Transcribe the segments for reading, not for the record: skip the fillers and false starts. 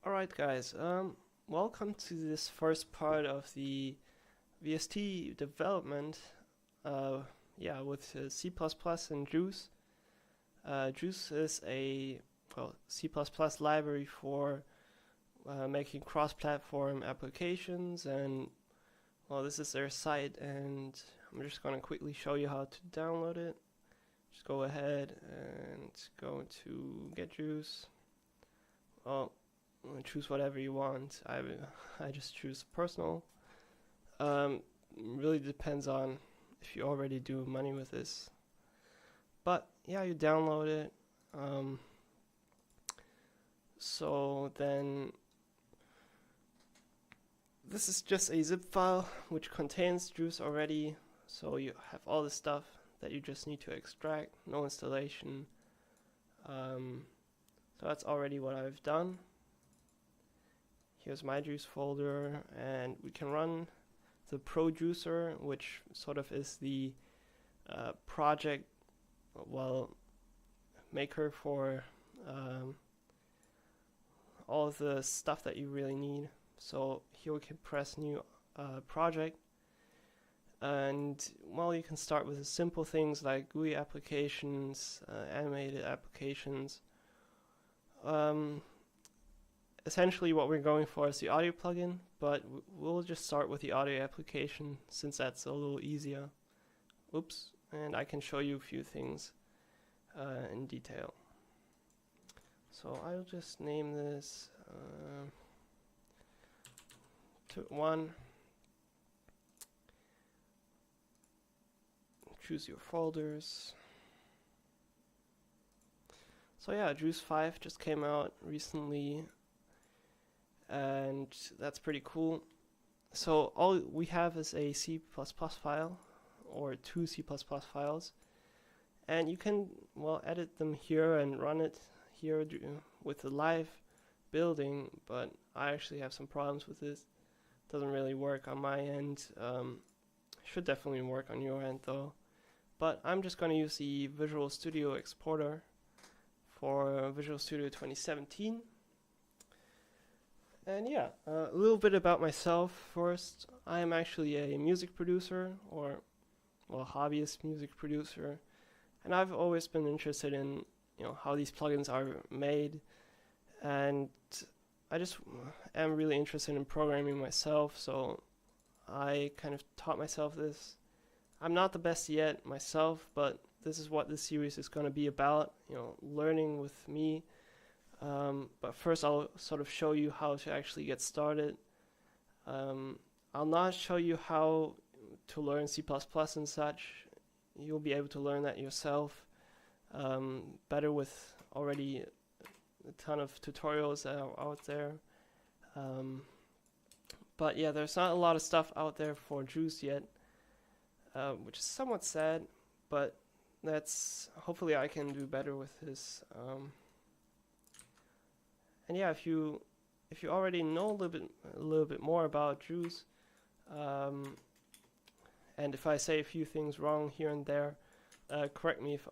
Alright guys, welcome to this first part of the VST development, with C++ and JUCE. JUCE is a C++ library for making cross-platform applications, and this is their site, and I'm just going to quickly show you how to download it. Just go ahead and go to Get JUCE. Choose whatever you want. I just choose personal. Really depends on if you already do money with this. But yeah, you download it. So then this is just a zip file which contains JUCE already. So you have all the stuff that you just need to extract. No installation. So that's already what I've done. Here's my JUCE folder, and we can run the producer, which sort of is the project maker for all of the stuff that you really need. So here we can press new project, and you can start with the simple things like GUI applications, animated applications. Essentially what we're going for is the audio plugin, but we'll just start with the audio application since that's a little easier. Oops, and I can show you a few things in detail. So I'll just name this one. Choose your folders. So yeah, JUCE 5 just came out recently, and that's pretty cool. So all we have is a C++ file, or two C++ files, and you can edit them here and run it here with the live building, but I actually have some problems with this. Doesn't really work on my end. Should definitely work on your end though. But I'm just going to use the Visual Studio exporter for Visual Studio 2017. And yeah, a little bit about myself first. I am actually a music producer, or hobbyist music producer, and I've always been interested in how these plugins are made, and I just am really interested in programming myself, so I kind of taught myself this. I'm not the best yet myself, but this is what this series is going to be about, learning with me. But first I'll sort of show you how to actually get started. I'll not show you how to learn C++ and such. You'll be able to learn that yourself better with already a ton of tutorials that are out there. But yeah, there's not a lot of stuff out there for JUCE yet, which is somewhat sad, but hopefully I can do better with this. And yeah, if you already know a little bit more about JUCE, and if I say a few things wrong here and there, correct me if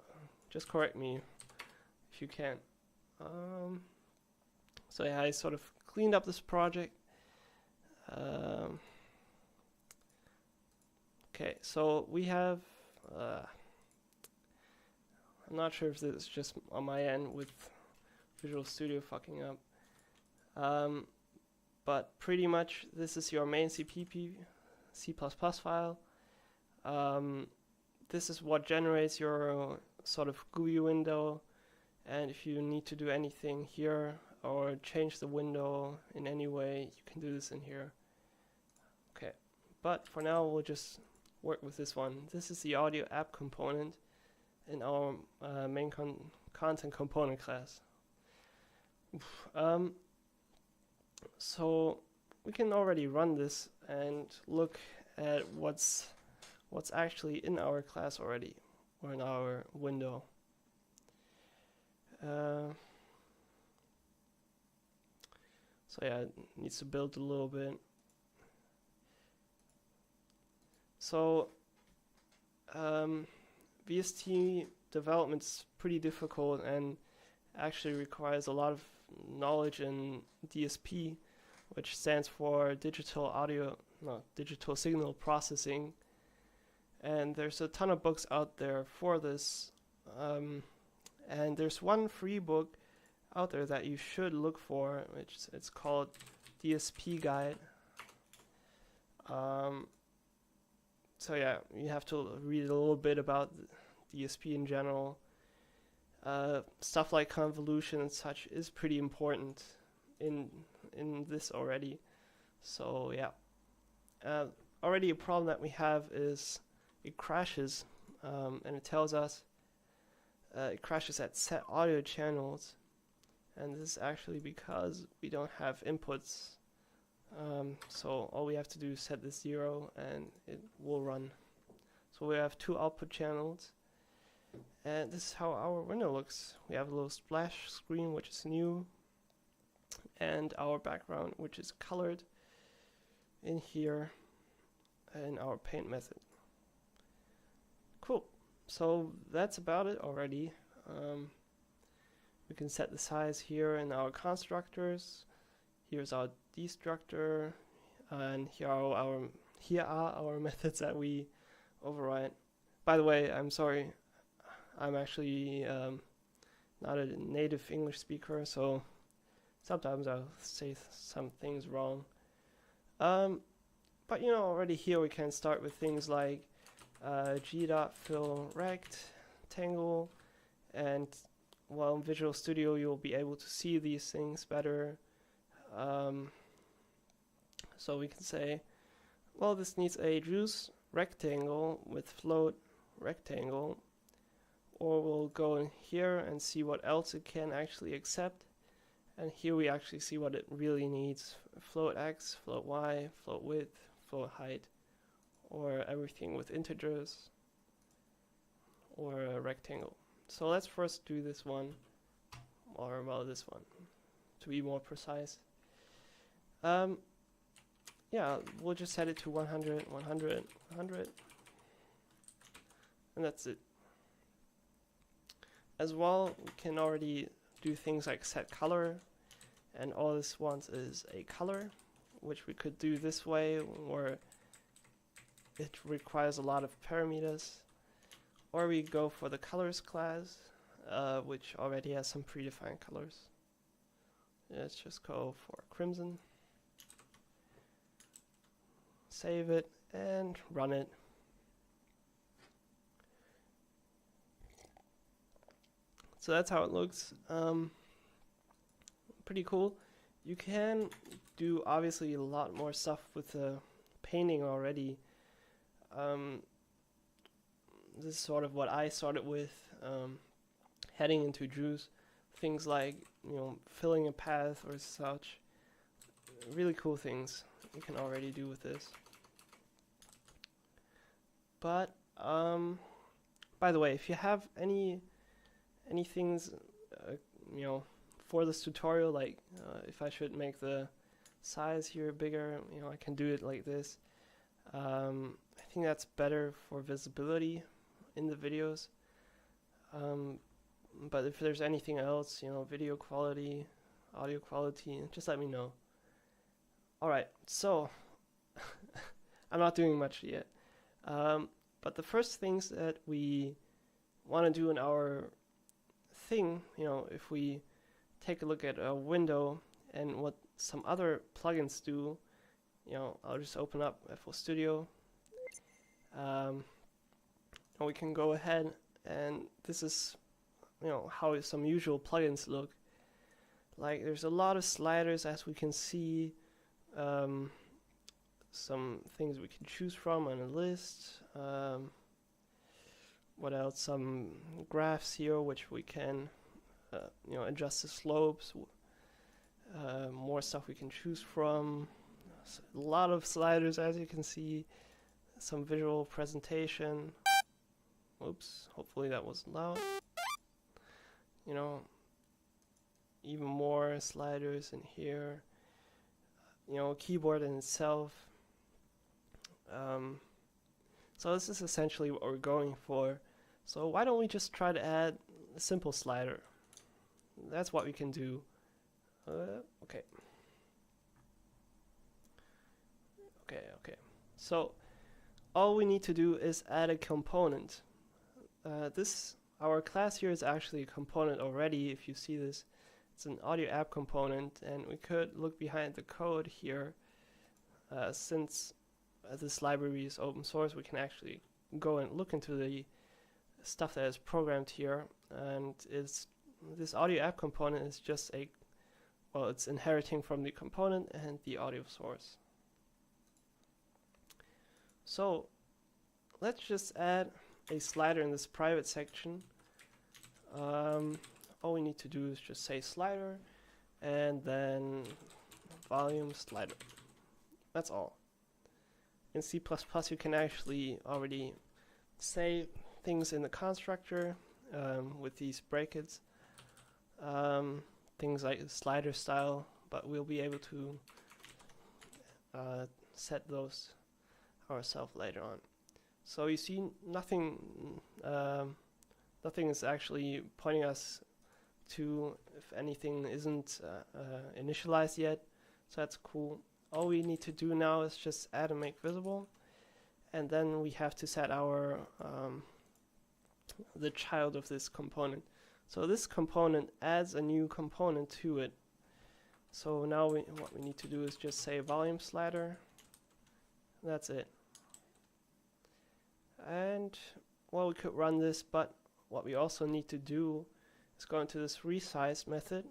you can. So yeah, I sort of cleaned up this project. Okay, so we have. I'm not sure if this is just on my end with Visual Studio fucking up. But pretty much this is your main C++ file. This is what generates your sort of GUI window, and if you need to do anything here or change the window in any way, you can do this in here. Okay, but for now we'll just work with this one. This is the audio app component in our main content component class. So we can already run this and look at what's actually in our class already, or in our window. So yeah, it needs to build a little bit. So VST development is pretty difficult and actually requires a lot of knowledge in DSP, which stands for digital signal processing. And there's a ton of books out there for this. And there's one free book out there that you should look for, which it's called DSP Guide. So yeah, you have to read a little bit about DSP in general. Stuff like convolution and such is pretty important in this already. So yeah, already a problem that we have is it crashes, and it tells us it crashes at set audio channels, and this is actually because we don't have inputs. So all we have to do is set this 0 and it will run. So we have 2 output channels, and this is how our window looks. We have a little splash screen, which is new, and our background, which is colored in here in our paint method. Cool. So that's about it already. We can set the size here in our constructors. Here's our destructor, and here are our methods that we override. By the way, I'm sorry, I'm actually not a native English speaker, so sometimes I'll say some things wrong. But you know, already here we can start with things like g.fill rectangle, and well, in Visual Studio you'll be able to see these things better. So we can say, well, this needs a JUCE rectangle with float rectangle, or we'll go in here and see what else it can actually accept. And here we actually see what it really needs: float x, float y, float width, float height, or everything with integers, or a rectangle. So let's first do this one, or well, this one, to be more precise. Yeah, we'll just set it to 100, 100, 100, and that's it. As well, we can already do things like set color, and all this wants is a color, which we could do this way, or it requires a lot of parameters. Or we go for the colors class, which already has some predefined colors. Let's just go for crimson. Save it and run it. So that's how it looks. Pretty cool. You can do obviously a lot more stuff with the painting already. This is sort of what I started with, heading into JUCE. Things like, you know, filling a path or such. Really cool things you can already do with this. But by the way, if you have any things you know, for this tutorial, like if I should make the size here bigger, you know, I can do it like this. I think that's better for visibility in the videos. But if there's anything else, you know, video quality, audio quality, just let me know. Alright, so I'm not doing much yet. But the first things that we want to do in our thing, you know, if we take a look at a window and what some other plugins do, you know, I'll just open up FL Studio. And we can go ahead, and this is, you know, how some usual plugins look. Like, there's a lot of sliders, as we can see. Some things we can choose from on a list. What else? Some graphs here, which we can, you know, adjust the slopes. More stuff we can choose from. A lot of sliders, as you can see. Some visual presentation. Oops, hopefully that wasn't loud. You know, even more sliders in here. You know, keyboard in itself. So this is essentially what we're going for. So why don't we just try to add a simple slider? That's what we can do. Okay. Okay. So all we need to do is add a component. Our class here is actually a component already. If you see this, it's an audio app component, and we could look behind the code here. Since this library is open source, we can actually go and look into the stuff that is programmed here, and this audio app component is just it's inheriting from the component and the audio source. So let's just add a slider in this private section. All we need to do is just say slider and then volume slider. That's all. In C++, you can actually already say things in the constructor with these brackets, things like slider style, but we'll be able to set those ourselves later on. So you see, nothing is actually pointing us to if anything isn't initialized yet, so that's cool. All we need to do now is just add and make visible, and then we have to set our the child of this component. So this component adds a new component to it. So now what we need to do is just say volume slider. That's it. And well, we could run this, but what we also need to do is go into this resize method,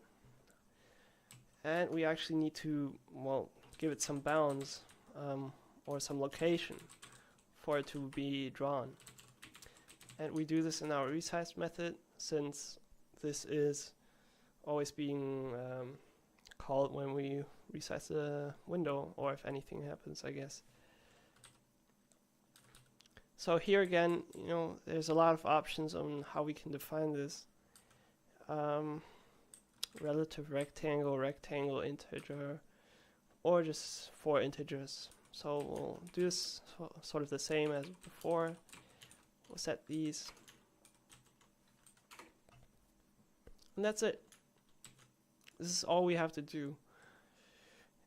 and we actually need to, well, give it some bounds or some location for it to be drawn. And we do this in our resize method, since this is always being called when we resize the window, or if anything happens, I guess. So here again, there's a lot of options on how we can define this. Relative rectangle, integer, or just 4 integers. So we'll do this sort of the same as before. We'll set these. And that's it. This is all we have to do.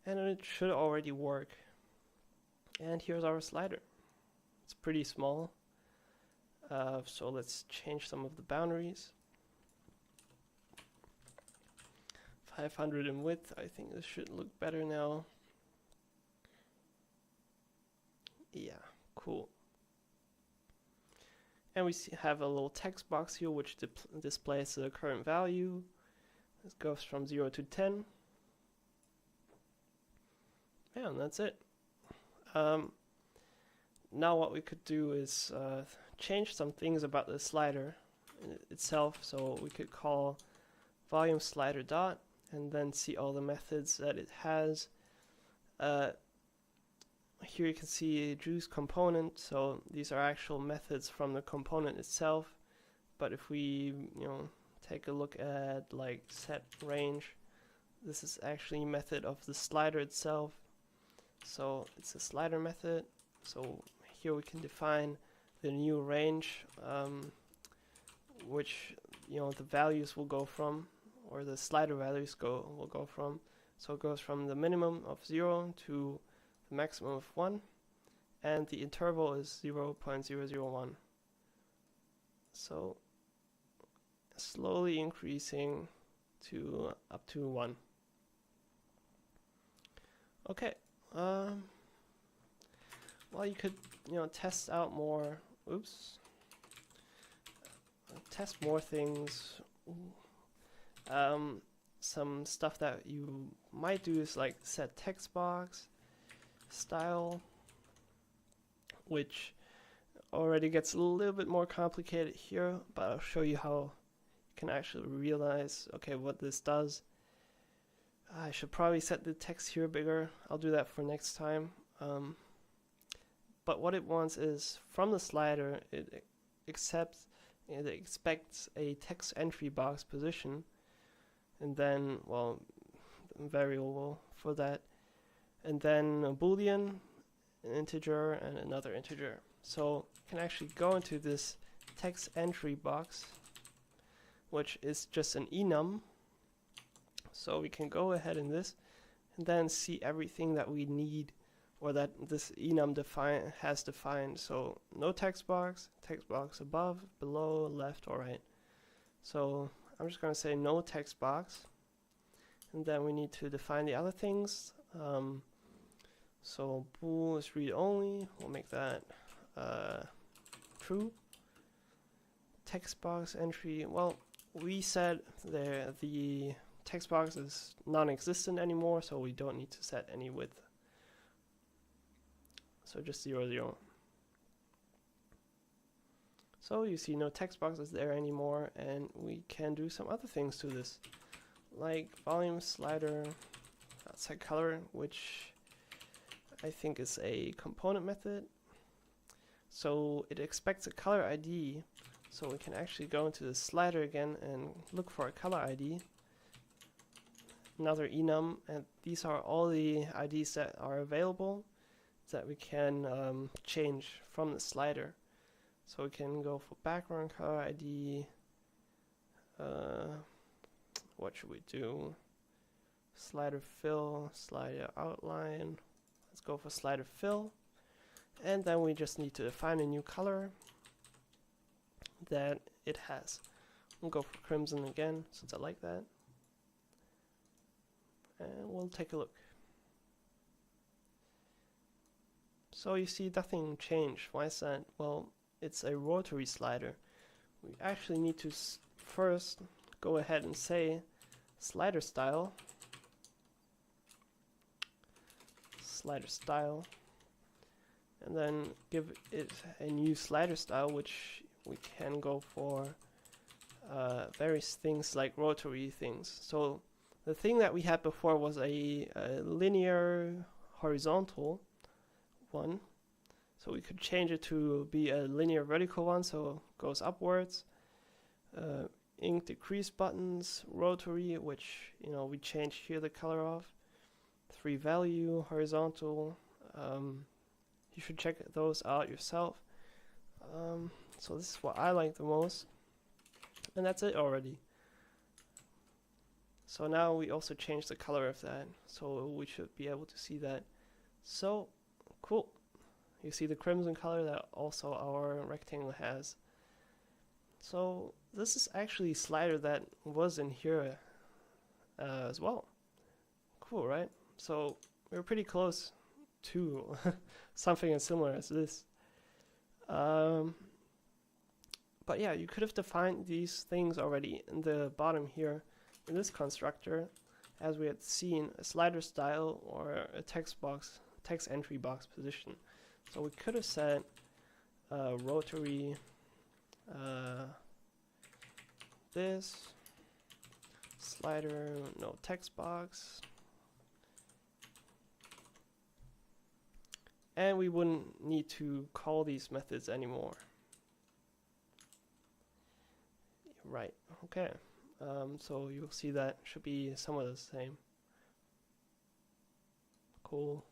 And it should already work. And here's our slider. It's pretty small. So let's change some of the boundaries. 500 in width. I think this should look better now. Yeah, cool. And we have a little text box here which displays the current value. It goes from 0 to 10. Yeah, and that's it. Now what we could do is change some things about the slider itself. So we could call volume slider dot and then see all the methods that it has. Here you can see a JUCE component, so these are actual methods from the component itself. But if we take a look at like set range, this is actually a method of the slider itself. So it's a slider method. So here we can define the new range, which the values will go from, or the slider values will go from. So it goes from the minimum of 0 to the maximum of 1, and the interval is 0.001. So slowly increasing to up to 1. Okay. Well, you could test out more. Test more things. Some stuff that you might do is like set text box style, which already gets a little bit more complicated here, but I'll show you how you can actually realize what this does. I should probably set the text here bigger. I'll do that for next time. But what it wants is, from the slider, it expects a text entry box position, and then, well, a variable for that, and then a boolean, an integer, and another integer. So you can actually go into this text entry box, which is just an enum, So we can go ahead in this and then see everything that we need, or that this enum has defined. So no text box above, below, left, or right. So I'm just going to say no text box, and then we need to define the other things. So bool is read only, we'll make that true. Text box entry, well, we said the text box is non-existent anymore, so we don't need to set any width. So just 0, 0. So you see no text box is there anymore, and we can do some other things to this, like volume slider, set color, which I think is a component method. So it expects a color ID, so we can actually go into the slider again and look for a color ID. Another enum, and these are all the IDs that are available that we can change from the slider. So we can go for background color ID. What should we do? Slider fill, slider outline. Let's go for slider fill. And then we just need to define a new color that it has. We'll go for crimson again, since I like that. And we'll take a look. So you see nothing changed. Why is that? Well, it's a rotary slider. We actually need to first go ahead and say slider style, and then give it a new slider style, which we can go for various things like rotary things. So the thing that we had before was a linear horizontal one, so we could change it to be a linear vertical one, so it goes upwards. Ink decrease buttons, rotary, which we changed here the color of. 3 value, horizontal. You should check those out yourself. So this is what I like the most, and that's it already. So now we also change the color of that, so we should be able to see that. So cool. You see the crimson color that also our rectangle has. So this is actually a slider that was in here as well. Cool, right? So we're pretty close to something as similar as this. But yeah, you could have defined these things already in the bottom here in this constructor, as we had seen a slider style or a text entry box position. So we could have said rotary this slider, no text box, and we wouldn't need to call these methods anymore. Right, okay. So you'll see that should be somewhat the same. Cool.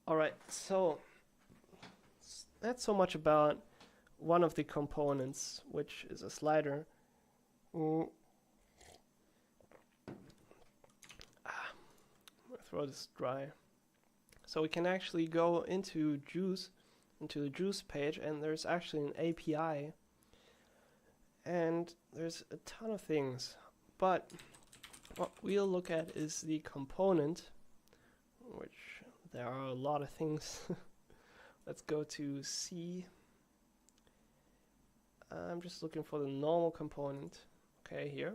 Alright, so that's so much about one of the components, which is a slider. My throat is dry. So we can actually go into JUCE, into the JUCE page, and there's actually an API. And there's a ton of things, but what we'll look at is the component, which there are a lot of things. Let's go to C. I'm just looking for the normal component. Okay, here.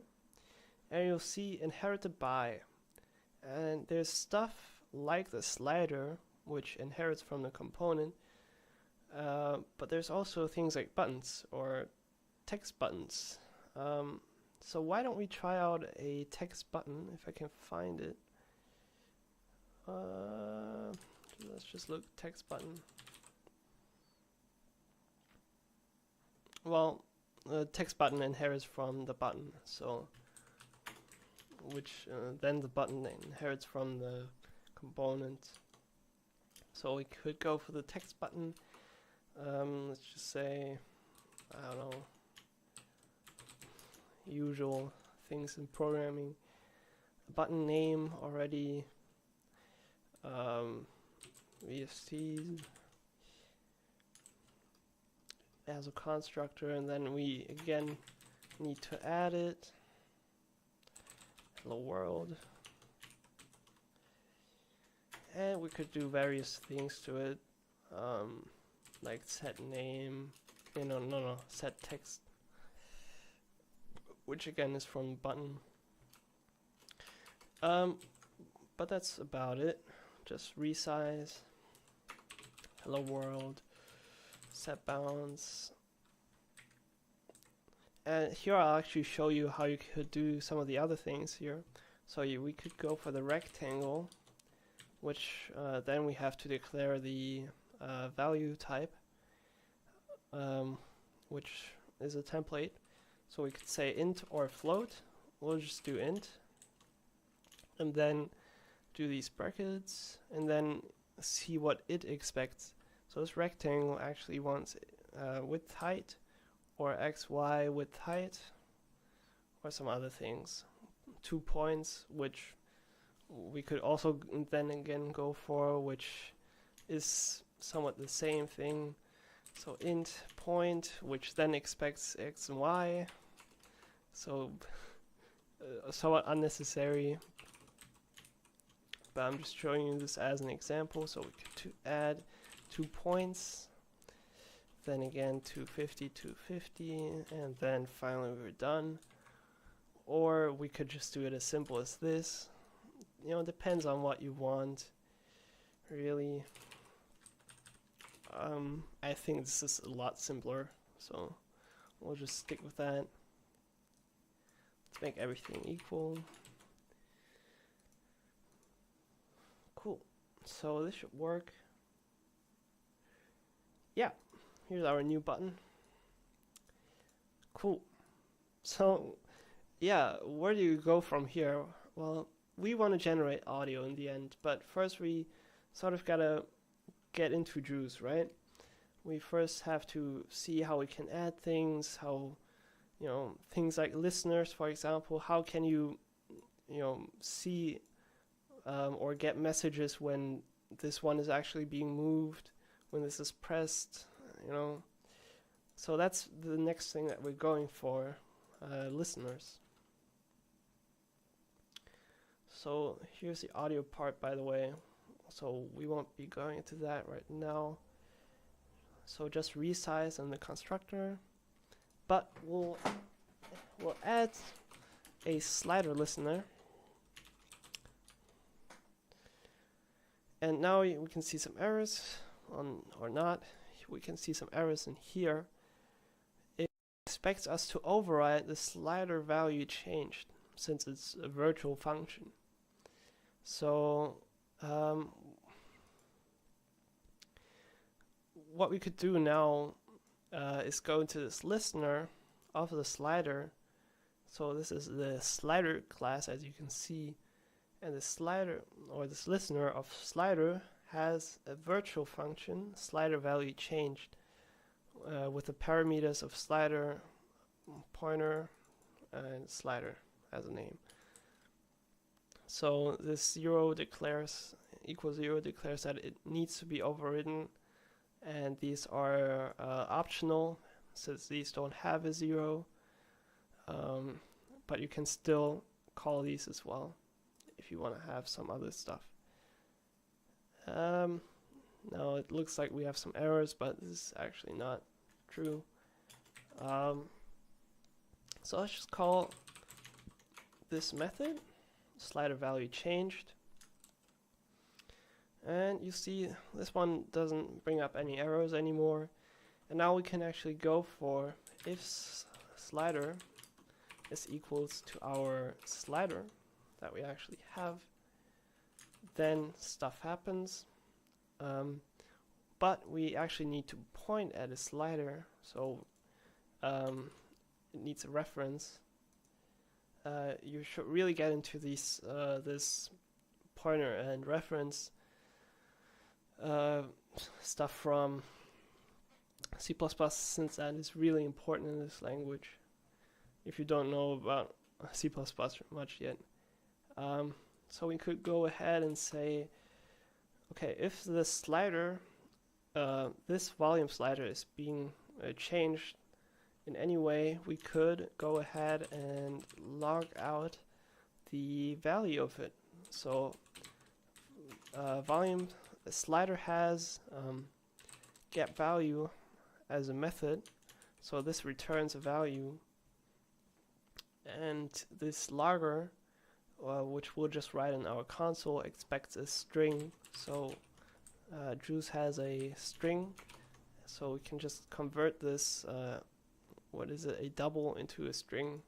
And you'll see inherited by. And there's stuff like the slider, which inherits from the component. But there's also things like buttons or text buttons. So why don't we try out a text button, if I can find it. Let's just look text button. Well, the text button inherits from the button, so then the button inherits from the component. So we could go for the text button. Let's just say, I don't know, usual things in programming. button name already, VST as a constructor, and then we again need to add it. Hello world. And we could do various things to it, like set name, set text, which again is from button. But that's about it. Just resize, hello world, set bounds. And here I'll actually show you how you could do some of the other things here. So we could go for the rectangle, which then we have to declare the value type, which is a template. So we could say int or float. We'll just do int, and then do these brackets, and then see what it expects. So this rectangle actually wants width height, or XY width height, or some other things. 2 points, which we could also then again go for, which is somewhat the same thing. So int point, which then expects X and Y. So somewhat unnecessary, but I'm just showing you this as an example. So we could add 2 points, then again 250, 250, and then finally we're done. Or we could just do it as simple as this. You know, it depends on what you want, really. I think this is a lot simpler, so we'll just stick with that. Let's make everything equal. Cool. So this should work. Yeah, here's our new button. Cool. So yeah, where do you go from here? Well, we want to generate audio in the end, but first we sort of gotta get into JUCE, right? We first have to see how we can add things, how, you know, things like listeners, for example. How can you see or get messages when this one is actually being moved, when this is pressed, you know? So that's the next thing that we're going for, listeners. So here's the audio part, by the way. So we won't be going into that right now. So just resize in the constructor, but we'll add a slider listener. And now we can see some errors or not. We can see some errors in here. It expects us to override the slider value changed, since it's a virtual function. So what we could do now is go into this listener of the slider. So this is the slider class, as you can see, and the slider, or this listener of slider, has a virtual function, slider value changed, with the parameters of slider, pointer, and slider as a name. So this equals 0 declares that it needs to be overridden, and these are optional since these don't have a 0, but you can still call these as well if you want to have some other stuff. Now it looks like we have some errors, but this is actually not true. So let's just call this method slider value changed, and you see this one doesn't bring up any errors anymore. And now we can actually go for if slider is equals to our slider that we actually have, then stuff happens. But we actually need to point at a slider, so it needs a reference. You should really get into these this pointer and reference stuff from C++, since that is really important in this language. If you don't know about C++ much yet, So we could go ahead and say, okay, if the slider, this volume slider is being changed in any way, we could go ahead and log out the value of it. So volume slider has get value as a method, so this returns a value, and this logger, which we'll just write in our console, expects a string. So JUCE has a string, so we can just convert this a double into a string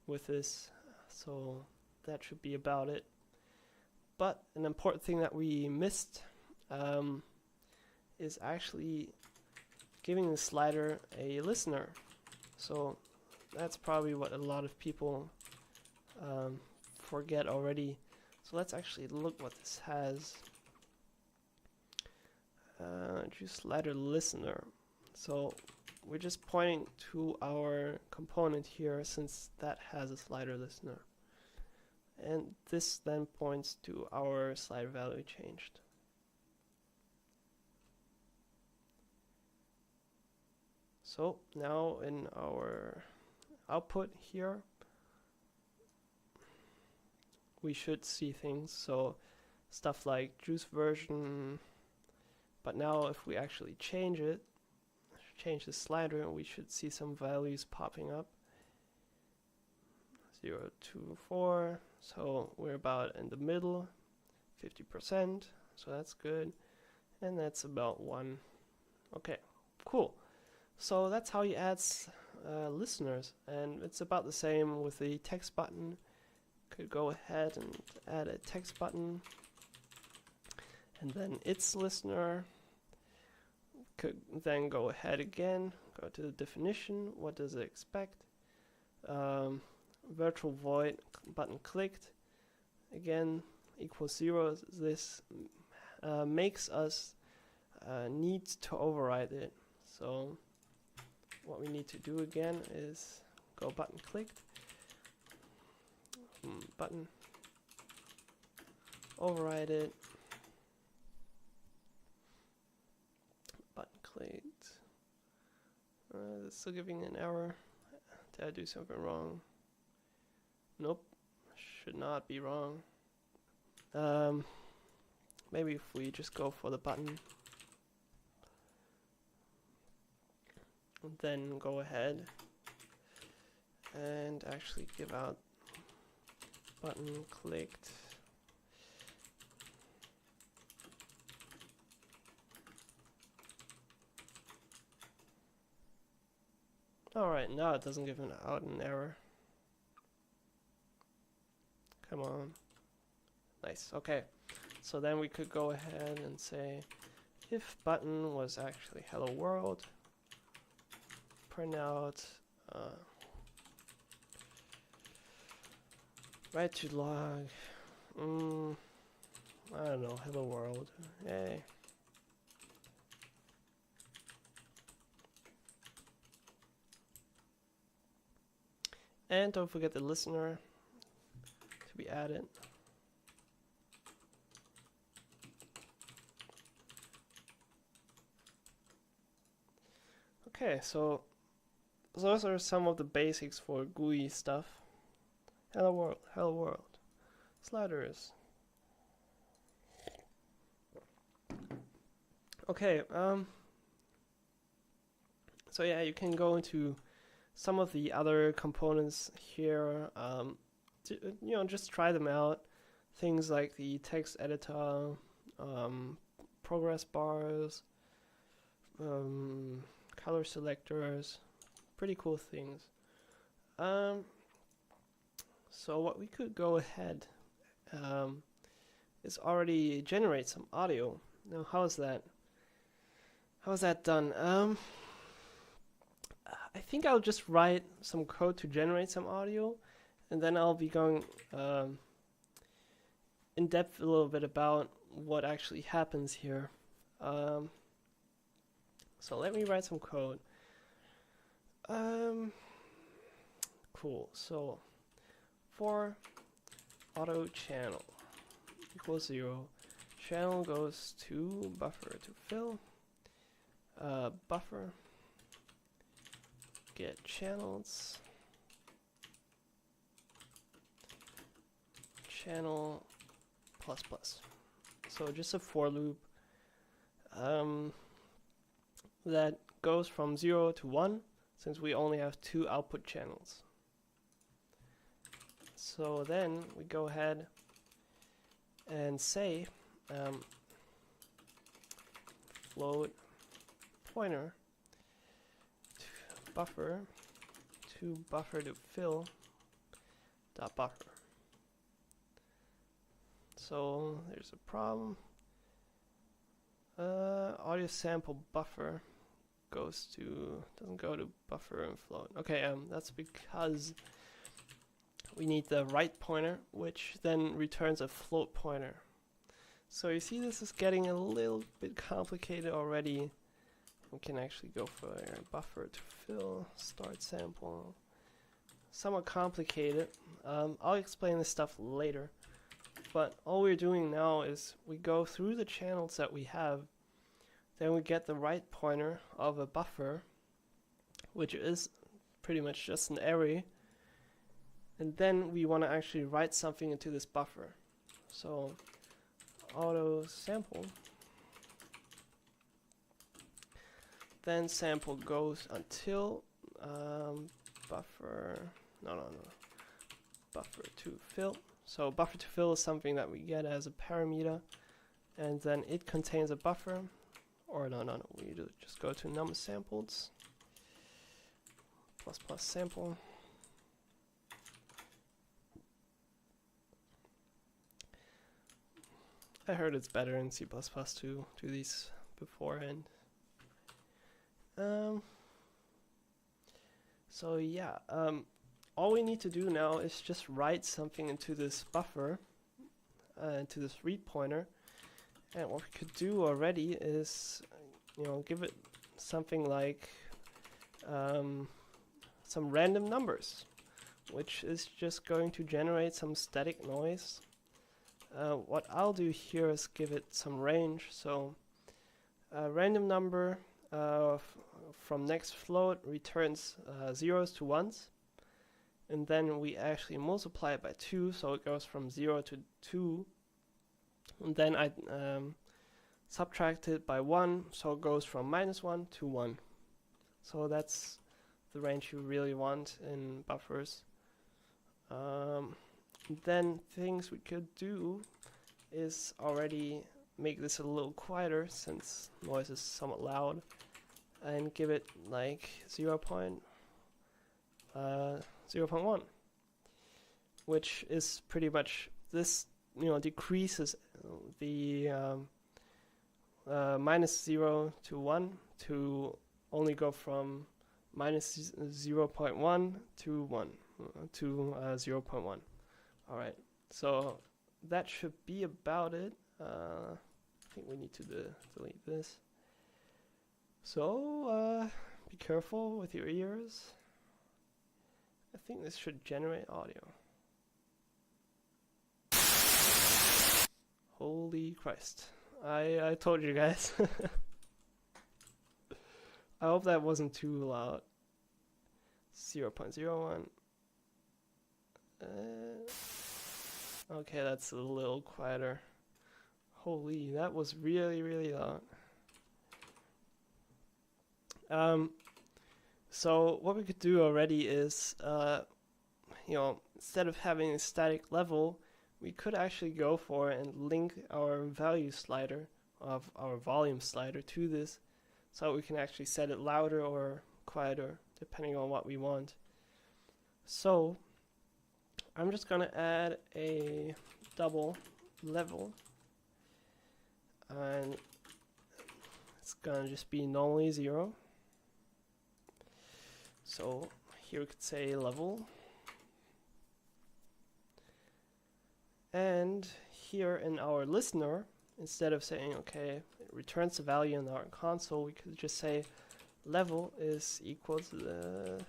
with this. So that should be about it. But an important thing that we missed is actually giving the slider a listener. So that's probably what a lot of people forget already. So let's actually look what this has. JUCE slider listener. So we're just pointing to our component here, since that has a slider listener. And this then points to our slider value changed. So now in our output here, we should see things. So stuff like JUCE version. But now if we actually change it, change the slider, we should see some values popping up. 0, 2, 4. So we're about in the middle, 50%. So that's good. And that's about 1. Okay, cool. So that's how you add listeners. And it's about the same with the text button. Could go ahead and add a text button. And then its listener. Could then go ahead again, go to the definition. What does it expect? Virtual void button clicked. Again, equals 0. This makes us need to override it. So what we need to do again is go button clicked. Button. Override it. Button clicked. It's still giving an error. Did I do something wrong? Nope. Should not be wrong. Maybe if we just go for the button. And then go ahead and actually give out button clicked. Alright, now it doesn't give out an error. Come on. Nice, okay. So then we could go ahead and say, if button was actually hello world, print out write to log, I don't know, hello world, yay. And don't forget the listener to be added. Okay, so those are some of the basics for GUI stuff. Hello world, sliders. Okay, so yeah, you can go into some of the other components here. Just try them out. Things like the text editor, progress bars, color selectors, pretty cool things. So what we could go ahead is already generate some audio. Now, how is that? How is that done? I think I'll just write some code to generate some audio, and then I'll be going in depth a little bit about what actually happens here. So let me write some code. Cool. So for auto channel equals 0. Channel goes to buffer to fill. Buffer get channels channel plus plus. So just a for loop that goes from 0 to 1, since we only have 2 output channels. So then we go ahead and say float pointer to buffer to fill dot buffer. So there's a problem. Audio sample buffer doesn't go to buffer and float. Okay, that's because we need the right pointer, which then returns a float pointer. So you see this is getting a little bit complicated already. We can actually go for a buffer to fill, start sample. Somewhat complicated. I'll explain this stuff later. But all we're doing now is we go through the channels that we have, then we get the right pointer of a buffer, which is pretty much just an array, and then we want to actually write something into this buffer. So auto sample, then sample goes until buffer to fill. So buffer to fill is something that we get as a parameter, and then it contains a buffer, or we just go to num samples plus plus sample. I heard it's better in C++ to do these beforehand. So yeah, all we need to do now is just write something into this buffer, into this read pointer, and what we could do already is, give it something like some random numbers, which is just going to generate some static noise. What I'll do here is give it some range. So a random number from next float returns zeros to ones, and then we actually multiply it by 2, so it goes from 0 to 2, and then I subtract it by 1, so it goes from -1 to 1. So that's the range you really want in buffers. Then things we could do is already make this a little quieter, since noise is somewhat loud, and give it like 0.1, which is pretty much this, decreases the -0 to 1 to only go from -0.1 to 1 to 0.1. Alright, so that should be about it. I think we need to delete this. So be careful with your ears. I think this should generate audio. Holy Christ. I told you guys. I hope that wasn't too loud. 0.01. Okay, that's a little quieter. Holy, that was really, really loud. So what we could do already is, instead of having a static level, we could actually go for and link our value slider of our volume slider to this, so we can actually set it louder or quieter depending on what we want. So I'm just gonna add a double level, and it's gonna just be normally 0. So here we could say level, and here in our listener, instead of saying okay, it returns the value in our console, we could just say level is equal to the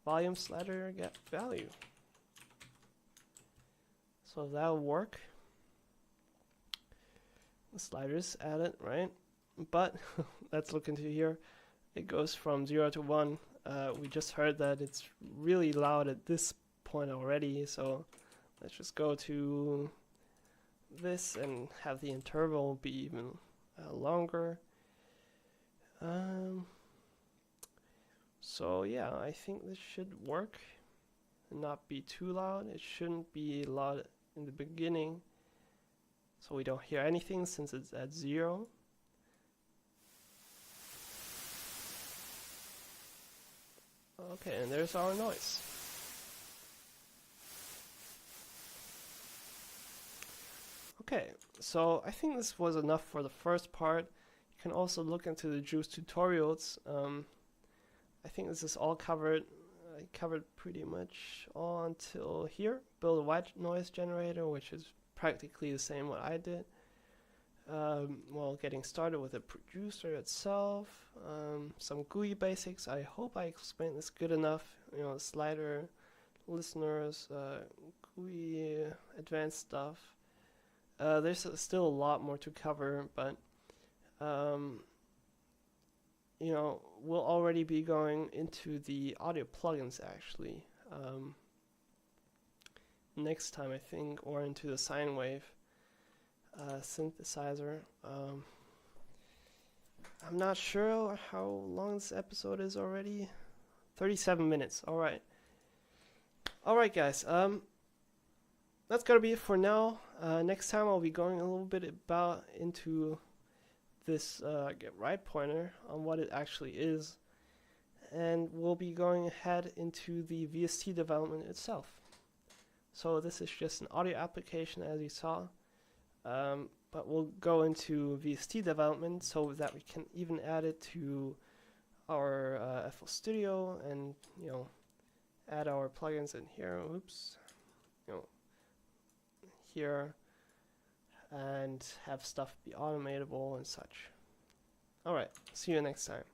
volume slider get value. So that'll work. The sliders added, right? But let's look into here. It goes from 0 to 1. We just heard that it's really loud at this point already, so let's just go to this and have the interval be even longer. So yeah, I think this should work and not be too loud. It shouldn't be loud in the beginning, so we don't hear anything since it's at 0. Okay, and there's our noise. Okay, so I think this was enough for the first part. You can also look into the JUCE tutorials. I think this is all covered. I covered pretty much all until here. Build a white noise generator, which is practically the same what I did. Well, getting started with the producer itself, some GUI basics. I hope I explained this good enough. You know, slider, listeners, GUI, advanced stuff. There's still a lot more to cover, but you know, we'll already be going into the audio plugins actually next time, I think, or into the sine wave synthesizer. I'm not sure how long this episode is already. 37 minutes. All right, guys. That's gonna be it for now. Next time I'll be going a little bit into this get right pointer on what it actually is, and we'll be going ahead into the VST development itself. So this is just an audio application, as you saw, but we'll go into VST development so that we can even add it to our FL Studio and, you know, add our plugins in here. Oops, you know, here, and have stuff be automatable and such. Alright, see you next time.